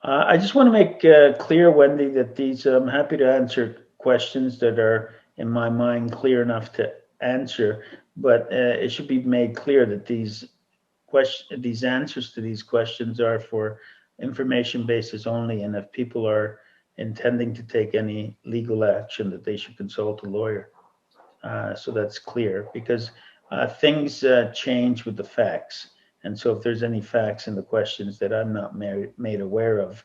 I just want to make clear, Wendy, that I'm happy to answer questions that are, in my mind, clear enough to answer, but it should be made clear that these answers to these questions are for information basis only, and if people are intending to take any legal action, that they should consult a lawyer. So that's clear because things change with the facts. And so if there's any facts in the questions that I'm not made aware of,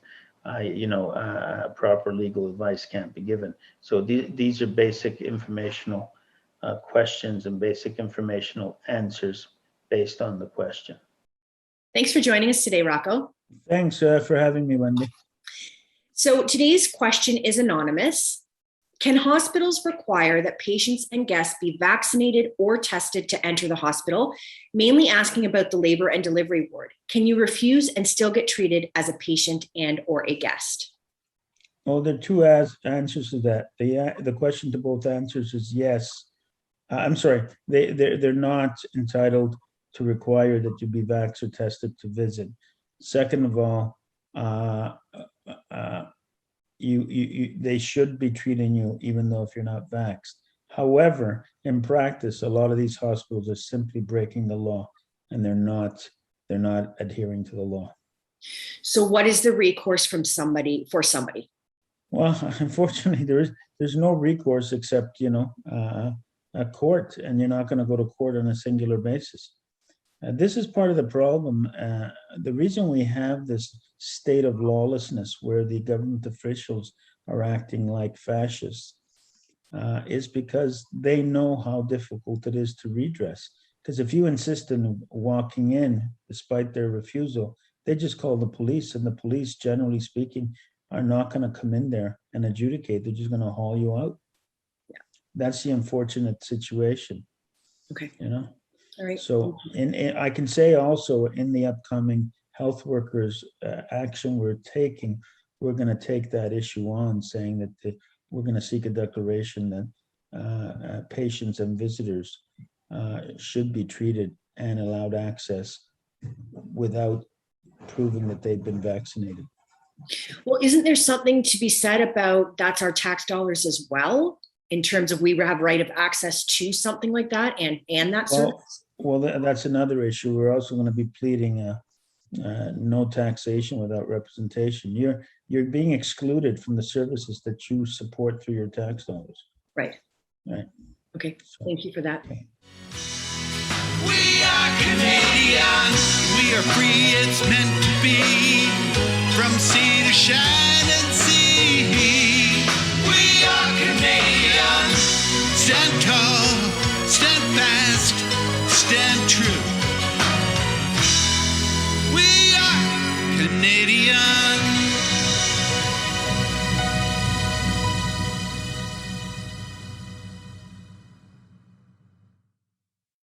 proper legal advice can't be given. So these are basic informational questions and basic informational answers based on the question. Thanks for joining us today, Rocco. Thanks for having me, Wendy. So today's question is anonymous. Can hospitals require that patients and guests be vaccinated or tested to enter the hospital? Mainly asking about the labor and delivery ward. Can you refuse and still get treated as a patient and or a guest? Well, there are two answers to that. The question to both answers is yes. I'm sorry, they're not entitled to require that you be vaxxed or tested to visit. Second of all, they should be treating you even though if you're not vaxxed. However, in practice, a lot of these hospitals are simply breaking the law, and they're not adhering to the law. So, what is the recourse from somebody? Well, unfortunately, there's no recourse except a court, and you're not going to go to court on a singular basis. This is part of the problem. The reason we have this state of lawlessness where the government officials are acting like fascists is because they know how difficult it is to redress. Because if you insist on walking in despite their refusal, they just call the police, and the police, generally speaking, are not going to come in there and adjudicate. They're just going to haul you out. Yeah. That's the unfortunate situation. Okay. All right. So I can say also in the upcoming health workers action we're taking, we're going to take that issue on, saying that we're going to seek a declaration that patients and visitors should be treated and allowed access without proving that they've been vaccinated. Well, isn't there something to be said about that's our tax dollars as well, in terms of we have right of access to something like that and that service? Well, that's another issue. We're also going to be pleading no taxation without representation. You're being excluded from the services that you support through your tax dollars. Right. Right. Okay. So, thank you for that. Okay. We are Canadians. We are free. It's meant to be. From sea to shine.